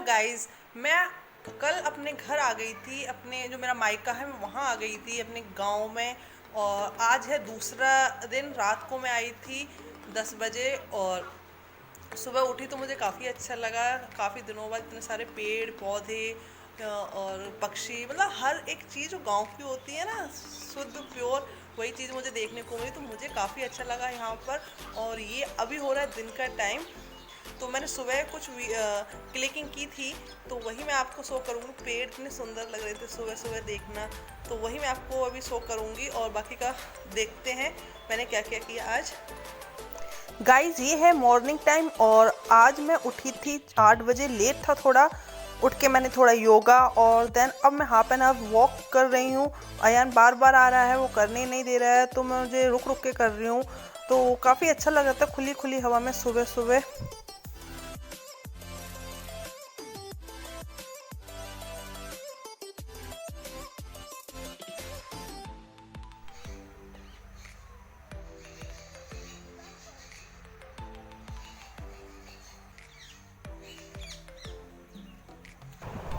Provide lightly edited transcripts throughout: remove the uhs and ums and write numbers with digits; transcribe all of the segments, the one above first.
Hello guys. मैं कल अपने घर आ गई थी, अपने जो मेरा मायका है मैं वहाँ आ गई थी अपने गांव में। और आज है दूसरा दिन। रात को मैं आई थी 10 बजे और सुबह उठी तो मुझे काफ़ी अच्छा लगा। काफ़ी दिनों बाद इतने सारे पेड़ पौधे और पक्षी, मतलब हर एक चीज़ जो गांव की होती है ना, शुद्ध प्योर, वही चीज़ मुझे देखने को मिली। तो मुझे काफ़ी अच्छा लगा यहाँ पर। और ये अभी हो रहा है दिन का टाइम। तो मैंने सुबह कुछ क्लिकिंग की थी, तो वही मैं आपको शो करूँगी। पेड़ इतने सुंदर लग रहे थे सुबह सुबह देखना, तो वही मैं आपको अभी शो करूँगी। और बाकी का देखते हैं मैंने क्या क्या किया आज। गाइज ये है मॉर्निंग टाइम और आज मैं उठी थी 8 बजे। लेट था थोड़ा। उठ के मैंने थोड़ा योगा और देन अब मैं हाफ एन आवर वॉक कर रही हूँ। अयान बार बार आ रहा है, वो करने नहीं दे रहा है, तो मैं मुझे रुक रुक के कर रही हूँ। तो काफ़ी अच्छा लग रहा था खुली खुली हवा में सुबह सुबह।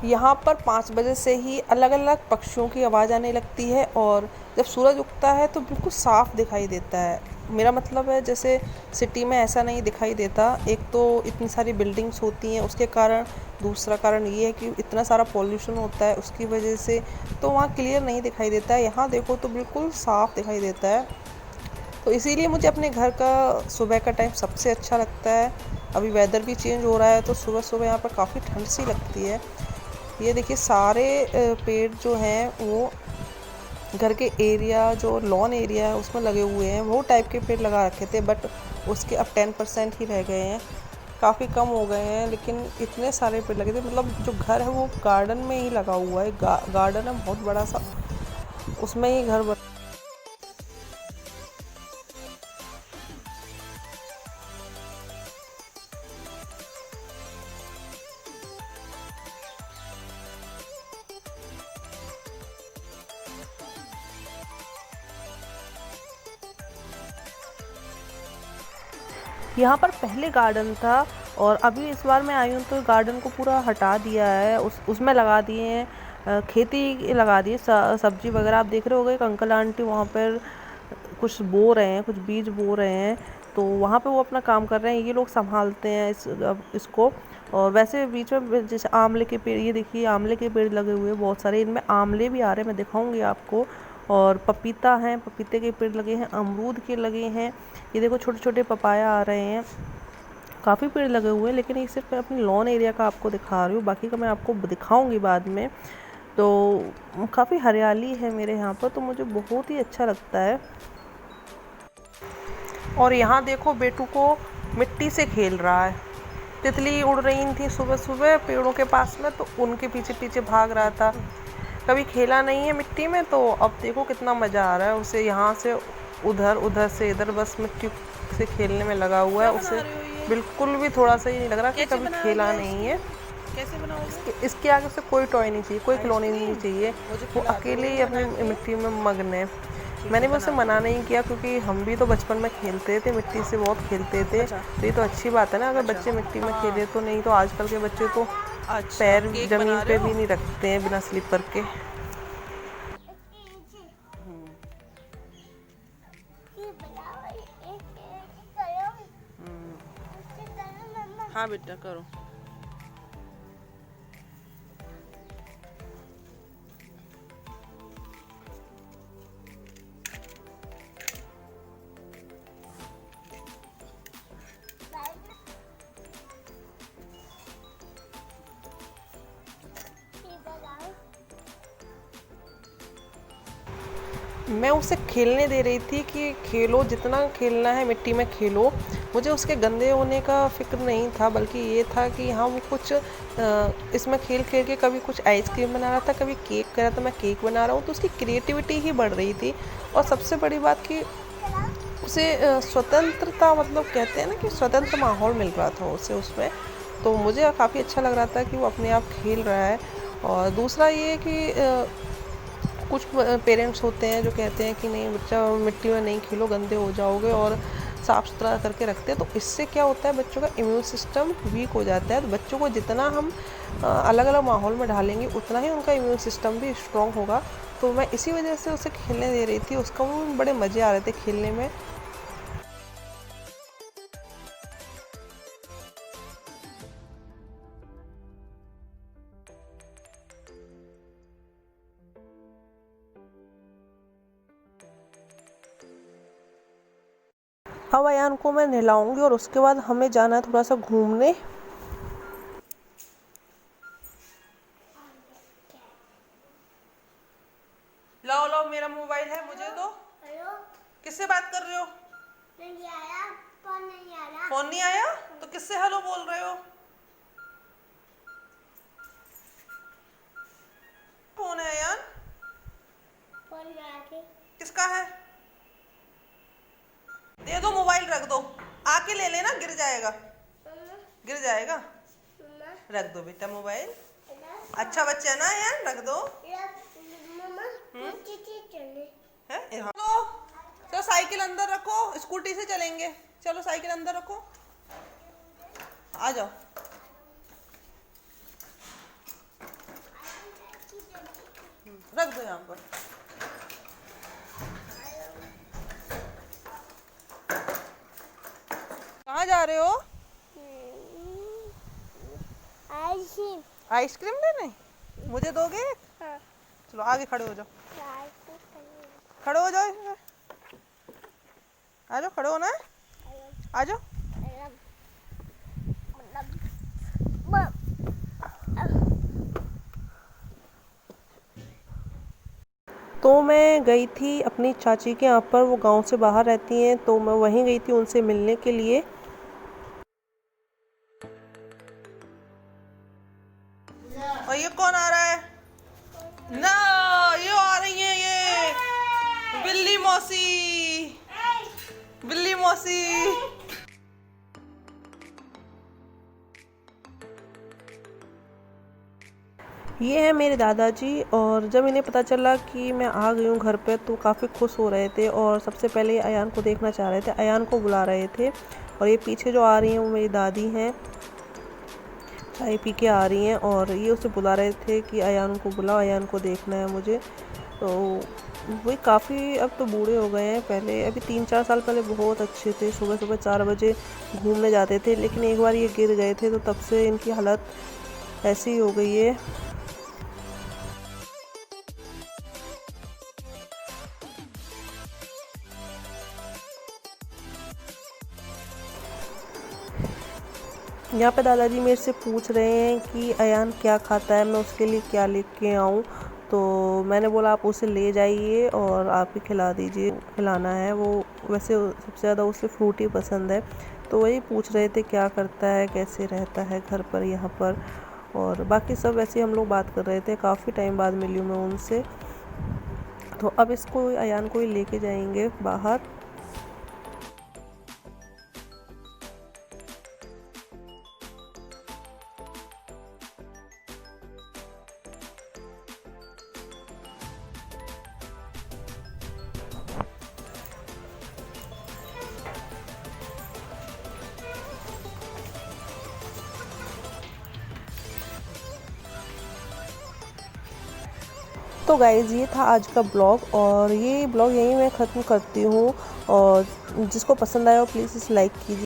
यहाँ पर 5 बजे से ही अलग अलग पक्षियों की आवाज़ आने लगती है और जब सूरज उगता है तो बिल्कुल साफ दिखाई देता है। मेरा मतलब है जैसे सिटी में ऐसा नहीं दिखाई देता। एक तो इतनी सारी बिल्डिंग्स होती हैं उसके कारण, दूसरा कारण ये है कि इतना सारा पॉल्यूशन होता है उसकी वजह से, तो वहाँ क्लियर नहीं दिखाई देता है। यहाँ देखो तो बिल्कुल साफ दिखाई देता है। तो इसीलिए मुझे अपने घर का सुबह का टाइम सबसे अच्छा लगता है। अभी वेदर भी चेंज हो रहा है तो सुबह सुबह यहाँ पर काफ़ी ठंड सी लगती है। ये देखिए सारे पेड़ जो हैं वो घर के एरिया, जो लॉन एरिया है उसमें लगे हुए हैं। वो टाइप के पेड़ लगा रखे थे बट उसके अब 10% ही रह गए हैं, काफ़ी कम हो गए हैं। लेकिन इतने सारे पेड़ लगे थे, मतलब जो घर है वो गार्डन में ही लगा हुआ है। गार्डन है बहुत बड़ा सा, उसमें ही घर बना। यहाँ पर पहले गार्डन था और अभी इस बार मैं आई हूँ तो गार्डन को पूरा हटा दिया है। उसमें लगा दिए हैं खेती लगा दी है, सब्जी वगैरह। आप देख रहे होंगे एक अंकल आंटी वहाँ पर कुछ बो रहे हैं, कुछ बीज बो रहे हैं, तो वहाँ पे वो अपना काम कर रहे हैं। ये लोग संभालते हैं इसको। और वैसे बीच में जैसे आंवले के पेड़, ये देखिए आंवले के पेड़ लगे हुए हैं बहुत सारे, इनमें आंवले भी आ रहे हैं, मैं दिखाऊंगी आपको। और पपीता है, पपीते के पेड़ लगे हैं, अमरूद के लगे हैं। ये देखो छोटे छोटे पपाया आ रहे हैं, काफ़ी पेड़ लगे हुए हैं। लेकिन ये सिर्फ मैं अपनी लॉन एरिया का आपको दिखा रही हूँ, बाकी का मैं आपको दिखाऊंगी बाद में। तो काफ़ी हरियाली है मेरे यहाँ पर, तो मुझे बहुत ही अच्छा लगता है। और यहाँ देखो बेटू को मिट्टी से खेल रहा है। तितली उड़ रही थी सुबह सुबह पेड़ों के पास में, तो उनके पीछे पीछे भाग रहा था। कभी खेला नहीं है मिट्टी में, तो अब देखो कितना मज़ा आ रहा है उसे। यहाँ से उधर, उधर से इधर, बस मिट्टी से खेलने में लगा हुआ है। उसे बिल्कुल भी थोड़ा सा ही नहीं लग रहा कि कभी खेला नहीं है। कैसे बनाओगे? इसके आगे से कोई टॉय नहीं चाहिए, कोई खिलौने नहीं चाहिए। वो अकेले ही अपनी मिट्टी में मग्न है। मैंने भी उसे मना नहीं किया क्योंकि हम भी तो बचपन में खेलते थे, मिट्टी से बहुत खेलते थे। तो ये तो अच्छी बात है ना अगर बच्चे मिट्टी में खेले तो। नहीं तो आजकल के बच्चे तो पैर जमीन पे भी नहीं रखते हैं बिना स्लीपर के। हाँ बेटा करो। मैं उसे खेलने दे रही थी कि खेलो, जितना खेलना है मिट्टी में खेलो। मुझे उसके गंदे होने का फ़िक्र नहीं था, बल्कि ये था कि हम कुछ इसमें खेल खेल के कभी कुछ आइसक्रीम बना रहा था, कभी केक कर रहा था। मैं केक बना रहा हूँ तो उसकी क्रिएटिविटी ही बढ़ रही थी। और सबसे बड़ी बात कि उसे स्वतंत्रता, मतलब कहते हैं ना कि स्वतंत्र माहौल मिल रहा था उसे उसमें। तो मुझे काफ़ी अच्छा लग रहा था कि वो अपने आप खेल रहा है। और दूसरा ये कि कुछ पेरेंट्स होते हैं जो कहते हैं कि नहीं बच्चा मिट्टी में नहीं खेलो, गंदे हो जाओगे। और साफ़ सुथरा करके रखते हैं। तो इससे क्या होता है, बच्चों का इम्यून सिस्टम वीक हो जाता है। तो बच्चों को जितना हम अलग अलग माहौल में ढालेंगे उतना ही उनका इम्यून सिस्टम भी स्ट्रॉन्ग होगा। तो मैं इसी वजह से उसे खेलने दे रही थी, उसका वो बड़े मज़े आ रहे थे खेलने में। अब अयान को मैं नहलाऊंगी और उसके बाद हमें जाना है थोड़ा सा घूमने। लाओ लाओ, मेरा मोबाइल है, मुझे दो। हेलो, किससे बात कर रहे हो? नहीं आया, फोन नहीं आया। फोन नहीं आया तो किससे हेलो बोल रहे हो? फोन है यार, फोन किसका है? दे दो मोबाइल, रख दो, आके ले लेना, गिर जाएगा, गिर जाएगा। रख दो बेटा मोबाइल, अच्छा बच्चा है ना यार, रख दो। है चलो साइकिल अंदर रखो, स्कूटी से चलेंगे। चलो साइकिल अंदर रखो, आ जाओ। रख दो यहाँ पर। कहाँ जा रहे हो? आइसक्रीम लेने? मुझे दोगे? हाँ। चलो आगे खड़े हो जाओ, खड़े हो जाओ, आ जाओ, खड़े होना है, आ जाओ। तो मैं गई थी अपनी चाची के यहाँ पर, वो गांव से बाहर रहती हैं, तो मैं वहीं गई थी उनसे मिलने के लिए। और ये कौन आ रहा है? ना, ये आ रही है, ये बिल्ली मौसी, बिल्ली मौसी। ये है मेरे दादाजी, और जब इन्हें पता चला कि मैं आ गई हूँ घर पे तो काफ़ी खुश हो रहे थे, और सबसे पहले अयान को देखना चाह रहे थे, अयान को बुला रहे थे। और ये पीछे जो आ रही हैं वो मेरी दादी हैं, चाय पी के आ रही हैं, और ये उसे बुला रहे थे कि अयान को बुलाओ, अयान को देखना है मुझे। तो वही काफ़ी अब तो बूढ़े हो गए हैं, पहले अभी 3-4 साल पहले बहुत अच्छे थे, सुबह सुबह 4 बजे घूमने जाते थे, लेकिन एक बार ये गिर गए थे तो तब से इनकी हालत ऐसी हो गई है। यहाँ पे दादाजी मेरे से पूछ रहे हैं कि अयान क्या खाता है, मैं उसके लिए क्या लेके आऊँ। तो मैंने बोला आप उसे ले जाइए और आप ही खिला दीजिए, खिलाना है वो। वैसे सबसे ज़्यादा उसे फ्रूट ही पसंद है। तो वही पूछ रहे थे क्या करता है, कैसे रहता है घर पर, यहाँ पर। और बाकी सब वैसे हम लोग बात कर रहे थे, काफ़ी टाइम बाद मिली हूँ मैं उनसे। तो अब इसको, अयान को ही लेके जाएंगे बाहर। तो गाइज़ ये था आज का ब्लॉग, और ये ब्लॉग यहीं मैं ख़त्म करती हूँ। और जिसको पसंद आया हो प्लीज़ इसे लाइक कीजिए।